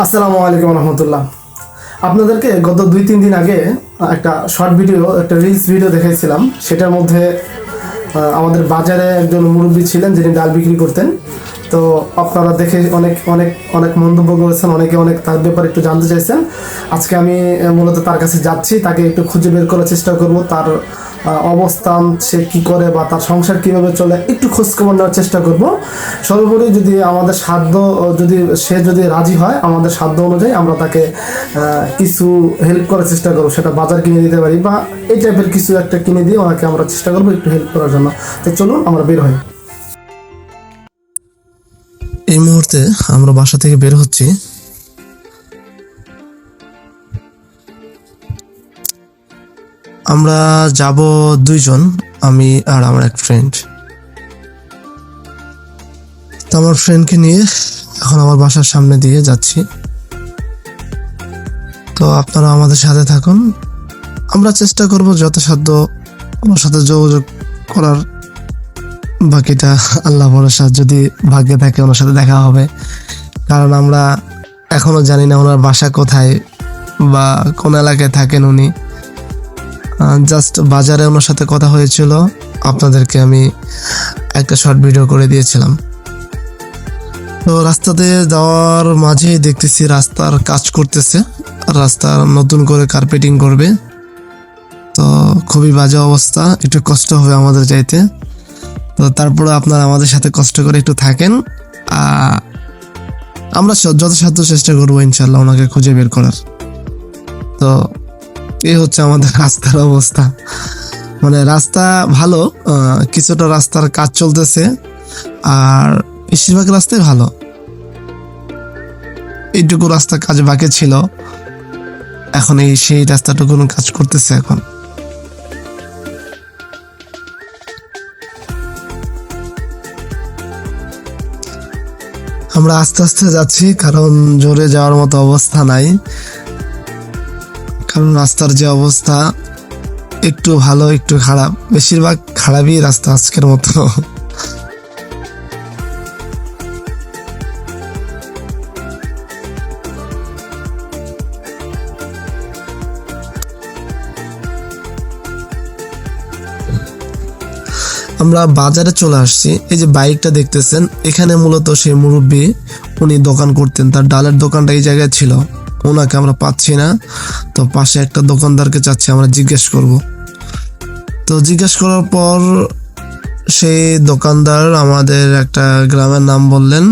আসসালামু আলাইকুম রহমতুল্লাহ। আপনাদেরকে গত 2-3 দিন আগে একটা শর্ট ভিডিও, একটা রিলস ভিডিও দেখাইছিলাম। সেটার মধ্যে আমাদের বাজারে একজন মুরব্বী ছিলেন যিনি ডাল বিক্রি করতেন। তো আপনারা দেখে অনেক অনেক অনেক মন্তব্য করেছেন, অনেকে অনেক তার ব্যাপারে একটু জানতে চাইছেন। আজকে আমি মূলত তার কাছে যাচ্ছি, তাকে একটু খুঁজে বের করার চেষ্টা করব। তার অবস্থান, সে কি করে বা তার সংসার কিভাবে চলে, একটু খোঁজখবর নেওয়ার চেষ্টা করব। সর্বোপরি যদি আমাদের সাধ্য, সে যদি রাজি হয়, আমাদের সাধ্য অনুযায়ী আমরা তাকে কিছু হেল্প করার চেষ্টা করবো। সেটা বাজার কিনে দিতে পারি বা এই টাইপের কিছু একটা কিনে দিয়ে ওনাকে আমরা চেষ্টা করবো একটু হেল্প করার জন্য। তো চলুন আমরা বের হই। এই মুহূর্তে আমরা বাসা থেকে বের হচ্ছি। আমরা যাব 2 জন, আমি আর আমার এক ফ্রেন্ড। তো আমার ফ্রেন্ডকে নিয়ে এখন আমার বাসার সামনে দিয়ে যাচ্ছি। তো আপনারা আমাদের সাথে থাকুন। আমরা চেষ্টা করব যথাসাধ্য ওনার সাথে যোগাযোগ করার। বাকিটা আল্লাহ ভরসা, যদি ভাগ্যে থাকে ওনার সাথে দেখা হবে। কারণ আমরা এখনো জানি না ওনার বাসা কোথায় বা কোন এলাকায় থাকেন উনি। জাস্ট বাজারে ওনার সাথে কথা হয়েছিল, আপনাদেরকে আমি একটা শর্ট ভিডিও করে দিয়েছিলাম। তো রাস্তাতে যাওয়ার মাঝে দেখতেছি রাস্তার কাজ করতেছে, রাস্তা নতুন করে কার্পেটিং করবে। তো খুবই বাজে অবস্থা, একটু কষ্ট হবে আমাদের যাইতে। তো তারপরে আপনারা আমাদের সাথে কষ্ট করে একটু থাকেন। আমরা যথাসাধ্য চেষ্টা করবো ইনশাল্লাহ ওনাকে খুঁজে বের করার। তো এই হচ্ছে আমাদের রাস্তার অবস্থা। মানে রাস্তা ভালো, কিছুটা রাস্তার কাজ চলতেছে, আর বেশিরভাগ রাস্তাই ভালো। এইটুকু রাস্তা কাজ বাকি ছিল, এখন সেই রাস্তাটুকু কাজ করতেছে এখন। আমরা আস্তে আস্তে যাচ্ছি, কারণ জোরে যাওয়ার মতো অবস্থা নাই। কারণ রাস্তার যে অবস্থা, একটু ভালো একটু খারাপ, বেশিরভাগ খারাপই রাস্তা আজকের মতো। আমরা বাজারে চলে আসছি। এই যে বাইকটা দেখতেছেন, এখানে মূলত সেই মুরব্বী উনি দোকান করতেন, তার ডালের দোকানটা এই জায়গায় ছিল। ওনাকে আমরা পাচ্ছি না, তো পাশে একটা দোকানদারকে চাচ্ছি আমরা জিজ্ঞেস করব। তো জিজ্ঞেস করার পর সেই দোকানদার আমাদের একটা গ্রামের নাম বললেন।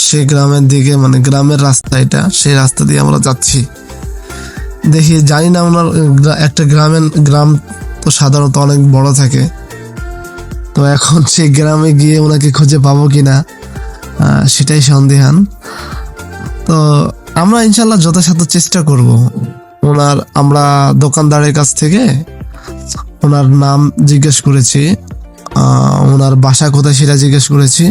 সেই গ্রামের দিকে, মানে গ্রামের রাস্তা এটা, সেই রাস্তা দিয়ে আমরা যাচ্ছি। দেখি, জানি না ওনার একটা গ্রাম তো সাধারণত অনেক বড় থাকে। তো এখন সেই গ্রামে গিয়ে ওনাকে খুঁজে পাবো কিনা সেটাই সন্দেহান। তো আমরা ইনশাল্লাহ যথাসাধ্য চেষ্টা করব। আমরা দোকানদারের কাছ থেকে ওনার নাম জিজ্ঞেস করেছি, ওনার বাসা কোথায় সেটা জিজ্ঞেস করেছি।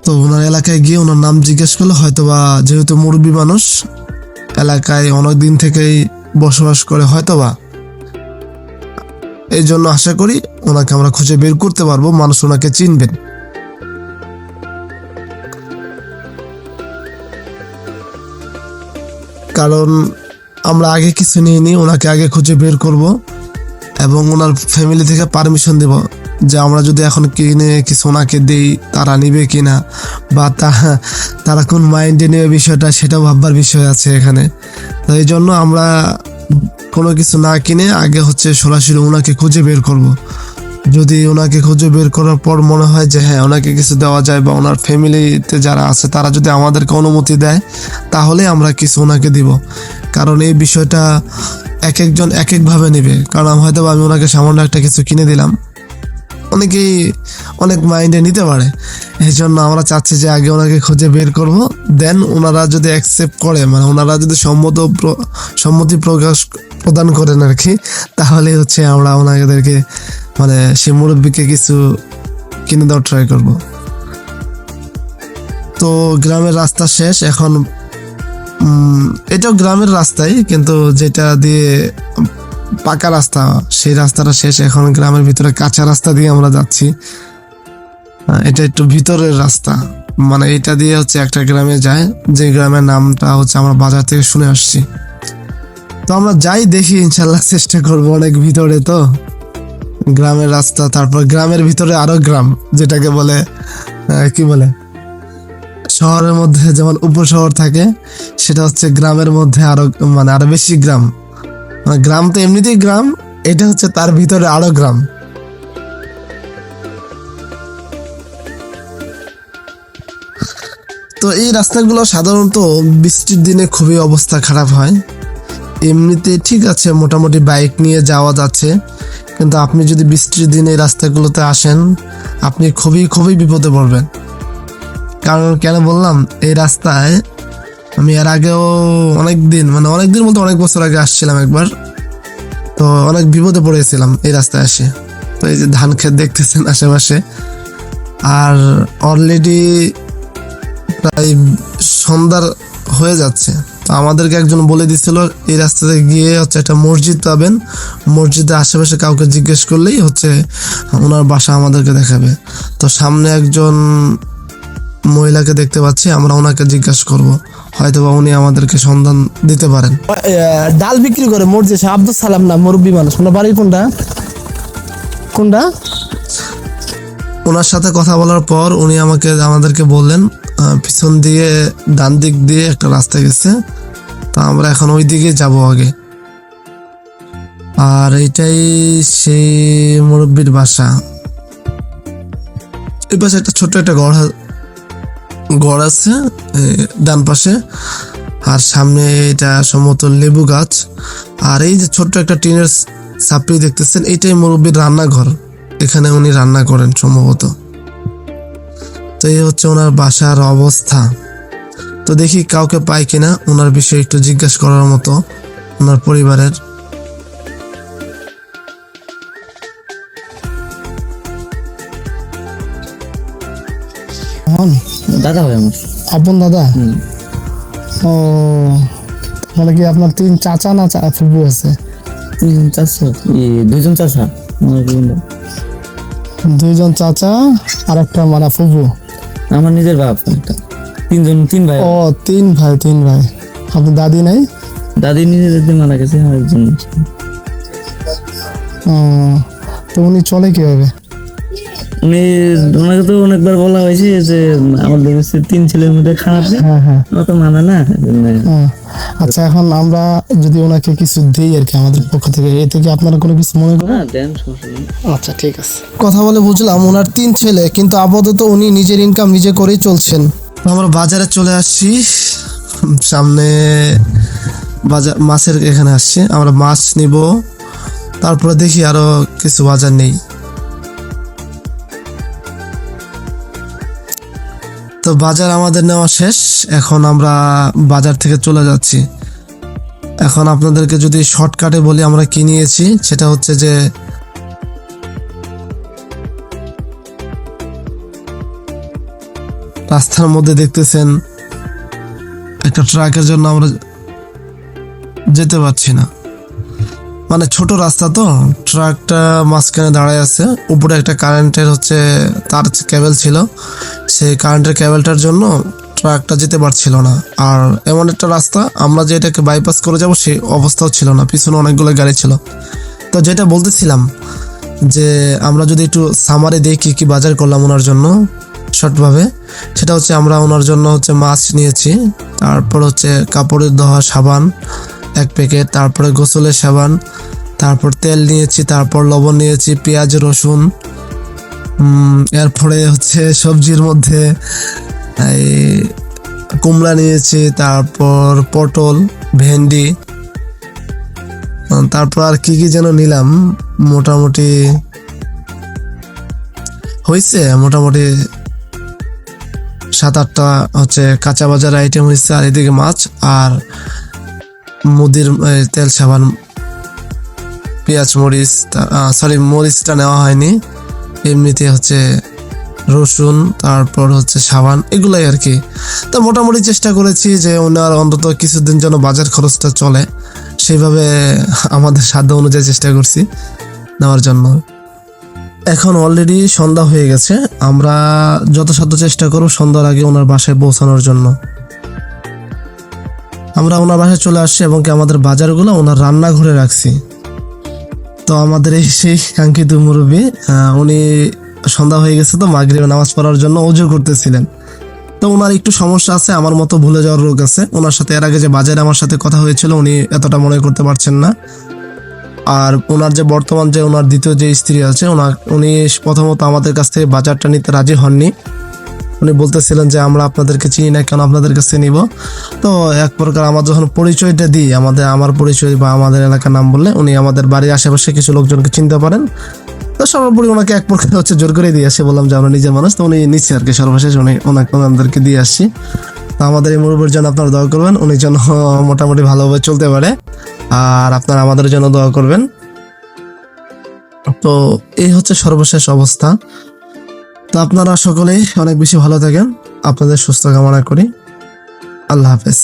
তো ওনার এলাকায় গিয়ে ওনার নাম জিজ্ঞেস করলে হয়তোবা, যেহেতু মুরব্বী মানুষ, এলাকায় অনেক দিন থেকেই বসবাস করে হয়তোবা, এই জন্য আশা করি ওনাকে আমরা খুঁজে বের করতে পারবো, মানুষ ওনাকে চিনবেন। কারণ আমরা আগে কিছু নিইনি, ওনাকে আগে খুঁজে বের করব এবং ওনার ফ্যামিলি থেকে পারমিশন দেব যে আমরা যদি এখন কিনে কিছু ওনাকে দিই তারা নিবে কিনা, বা তারা কোন মাইন্ডে নেবে বিষয়টা, সেটাও ভাববার বিষয় আছে এখানে। তো এই জন্য আমরা কোনো কিছু না কিনে আগে সরাসরি ওনাকে খুঁজে বের করব। যদি ওনাকে খুঁজে বের করার পর মনে হয় যে হ্যাঁ ওনাকে কিছু দেওয়া যায়, বা ওনার ফ্যামিলিতে যারা আছে তারা যদি আমাদেরকে অনুমতি দেয়, তাহলে আমরা কিছু ওনাকে দিব। কারণ এই বিষয়টা এক একজন এক একভাবে নেবে। কারণ হয়তো আমি ওনাকে সামান্য একটা কিছু কিনে দিলাম, অনেকেই অনেক মাইন্ডে নিতে পারে। এই জন্য আমরা চাচ্ছি যে আগে ওনাকে খুঁজে বের করব, দেন ওনারা যদি অ্যাকসেপ্ট করে, মানে ওনারা যদি সম্মতি প্রদান করেন আর কি, তাহলে আমরা ওনাদেরকে, মানে সেই মুরব্বীকে কিছু কিনে দেওয়ার ট্রাই করব। তো গ্রামের রাস্তা শেষ এখন। এটাও গ্রামের রাস্তাই, কিন্তু যেটা দিয়ে পাকা রাস্তা, সেই রাস্তাটা শেষ। এখন গ্রামের ভিতরে কাঁচা রাস্তা দিয়ে আমরা যাচ্ছি। এটা একটু ভিতরের রাস্তা। মানে এটা দিয়ে হচ্ছে একটা গ্রামে যায়, যে গ্রামের নামটা হচ্ছে আমরা বাজার থেকে শুনে আসছি। তো আমরা যাই দেখি, ইনশাল্লাহ চেষ্টা করবো। অনেক ভিতরে তো গ্রামের রাস্তা, তারপর গ্রামের ভিতরে আরো গ্রাম, যেটাকে বলে কি বলে, শহরের মধ্যে যেমন উপশহর থাকে, সেটা হচ্ছে গ্রামের মধ্যে আরো মানে আরো বেশি গ্রাম। মানে গ্রাম তো এমনিতেই গ্রাম, এটা হচ্ছে তার ভিতরে আরো গ্রাম। তো এই রাস্তাগুলো সাধারণত বৃষ্টির দিনে খুবই অবস্থা খারাপ হয়। এমনিতে ঠিক আছে, মোটামুটি বাইক নিয়ে যাওয়া যাচ্ছে, কিন্তু আপনি যদি বৃষ্টির দিনে এই রাস্তাগুলোতে আসেন, আপনি খুবই খুবই বিপদে পড়বেন। কারণ কেন বললাম, এই রাস্তায় আমি এর আগেও অনেকদিন বলতে অনেক বছর আগে আসছিলাম একবার, তো অনেক বিপদে পড়েছিলাম এই রাস্তায় এসে। তো এই যে ধান ক্ষেত দেখতেছেন আশেপাশে, আর অলরেডি প্রায় সন্ধ্যার হয়ে যাচ্ছে। তো আমাদেরকে একজন বলে দিছিল এই রাস্তাতে গিয়ে হচ্ছে একটা মসজিদ পাবেন, মসজিদের আশেপাশে কাউকে জিজ্ঞেস করলেই হচ্ছে ওনার বাসা আমাদেরকে দেখাবে। তো সামনে একজন মহিলাকে দেখতে পাচ্ছি, আমরা ওনাকে জিজ্ঞাসা করব, হয়তোবা উনি আমাদেরকে সন্ধান দিতে পারেন। ডাল বিক্রি করে মসজিদ আব্দুল সালাম না, মুরব্বী মানুষ। ওনার বাড়ি কোনটা কোনটা? ওনার সাথে কথা বলার পর উনি আমাদেরকে বললেন পিছন দিয়ে ডান দিক দিয়ে একটা রাস্তা গেছে, তো আমরা এখন ওই দিকে যাব আগে। আর এটাই সেই মুরব্বীর বাসা। এই পাশে একটা ছোট্ট একটা ঘর আছে ডান পাশে, আর সামনে এটা সম্ভবত লেবু গাছ। আর এই যে ছোট্ট একটা টিনের ছাপড়ি দেখতেছেন, এইটাই মুরব্বীর রান্নাঘর, এখানে উনি রান্না করেন সম্ভবত। তো এই হচ্ছে ওনার বাসার অবস্থা। তো দেখি কাউকে পাই কিনা ওনার বিষয়ে একটু জিজ্ঞাসা করার মতো, ওনার পরিবারের। দাদা হয় আমার, আপন দাদা? ও, মানে কি আপনার তিন চাচা না ফুফু আছে? দুইজন চাচা, দুইজন চাচা, দুইজন চাচা আর একটা মানে ফুফু। আমার নিজের বাপ একটা, তিন ভাই। ও, তিন ভাই। আপনার দাদি নাই? দাদি নিজে দাদি মারা গেছে, আর একজন। তো উনি চলে কিভাবে? ওনাকে তো অনেকবার বলা হয়েছে যে আমাদের তিন ছেলের মধ্যে খারাপ, হ্যাঁ, ও তো মানে না। আচ্ছা, এখন আমরা যদি ওনাকে কিছু দিই আর কি আমাদের পক্ষ থেকে, এ থেকে আপনারা কোনো কিছু মনে করেন? আচ্ছা, ঠিক আছে। কথা বলে বুঝলাম ওনার তিন ছেলে, কিন্তু আপাতত উনি নিজের ইনকাম নিজে করেই চলছেন। আমরা বাজারে চলে আসছি, সামনে বাজার মাছের এখানে আসছি, আমরা মাছ নিব, তারপরে দেখি আরো কিছু বাজার নেই। তো বাজার আমাদের নেওয়া শেষ, এখন আমরা বাজার থেকে চলে যাচ্ছি। এখন আপনাদেরকে যদি শর্টকাটে বলি আমরা কি নিয়েছি, সেটা হচ্ছে যে রাস্তার মধ্যে দেখতেছেন একটা ট্রাকের জন্য আমরা যেতে পারছি না, মানে ছোট রাস্তা, তো ট্রাকটা মাঝখানে দাঁড়ায় আছে, উপরে একটা কারেন্টের হচ্ছে তার কেবল ছিল, সেই কারেন্টের কেবলটার জন্য ট্রাকটা যেতে পারছিল না। আর এমন একটা রাস্তা আমরা যে এটাকে বাইপাস করে যাব সেই অবস্থাও ছিল না, পিছনে অনেকগুলো গাড়ি ছিল। তো যেটা বলতেছিলাম যে আমরা যদি একটু সামারে দেখি কি বাজার করলাম ওনার জন্য শর্টভাবে, সেটা হচ্ছে আমরা ওনার জন্য হচ্ছে মাছ নিয়েছি, তারপর হচ্ছে কাপড়ের ধোয়া সাবান 1 প্যাকেট, তারপরে গোসলের সাবান, তারপর তেল নিয়েছি, তারপর লবণ নিয়েছি, পেঁয়াজ রসুন, এরপরে হচ্ছে সবজির মধ্যে কুমড়া নিয়েছি, তারপর পটল, ভেন্ডি, তারপর আর কি কি যেন নিলাম, মোটামুটি হয়েছে 7-8টা হচ্ছে কাঁচা বাজার আইটেম হয়েছে। আর এদিকে মাছ আর মুদির তেল সাবান, পেঁয়াজ মরিচ, মরিচটা নেওয়া হয়নি, এমনিতে হচ্ছে রসুন, তারপর হচ্ছে সাবান, এগুলাই আর কি। তো মোটামুটি চেষ্টা করেছি যে ওনার অন্তত কিছুদিন যেন বাজার খরচটা চলে, সেইভাবে আমাদের সাধ্য অনুযায়ী চেষ্টা করছি নেওয়ার জন্য। এখন অলরেডি সন্ধ্যা হয়ে গেছে, আমরা যথাসাধ্য চেষ্টা করব সন্ধ্যার আগে ওনার বাসায় পৌঁছানোর জন্য। আমরা ওনার বাসায় চলে আসছি এবং কি আমাদের বাজারগুলো ওনার রান্নাঘরে রাখছি। তো আমাদের এই সেই কাঙ্ক্ষিত মুরব্বী, উনি সন্ধ্যা হয়ে গেছে তো মাগরিবের নামাজ পড়ার জন্য ওযু করতেছিলেন। তো ওনার একটু সমস্যা আছে, আমার মতো ভুলে যাওয়ার রোগ আছে। ওনার সাথে এর আগে যে বাজারে আমার সাথে কথা হয়েছিল উনি এতটা মনে করতে পারছেন না। আর ওনার যে বর্তমান যে ওনার দ্বিতীয় যে স্ত্রী আছে উনি প্রথমত আমাদের কাছ থেকে বাজারটা নিতে রাজি হননি। উনি বলতেছিলেন যে আমরা আপনাদেরকে চিনি না, কেন আপনাদের কাছে নিব। তো এক প্রকার আমার যখন পরিচয়টা দিই, আমার পরিচয় বা আমাদের এলাকার নাম বললে উনি আমাদের বাড়ির আশেপাশে কিছু লোকজনকে চিনতে পারেন। তো সর্বোপরি ওনাকে এক প্রকার জোর করে দিয়ে আসি, বললাম যে আমরা নিজের মানুষ। তো উনি নিচ্ছে আর কি, সর্বশেষ ওনাদেরকে দিয়ে আসছি। তো আমাদের এই মুরব্বীর জন্য আপনারা দোয়া করবেন, উনি যেন মোটামুটি ভালোভাবে চলতে পারে। আর আপনারা আমাদের জন্য দোয়া করবেন। তো এই হচ্ছে সর্বশেষ অবস্থা। তো আপনারা সকলেই অনেক বেশি ভালো থাকেন, আপনাদের সুস্থ কামনা করি। আল্লাহ হাফেজ।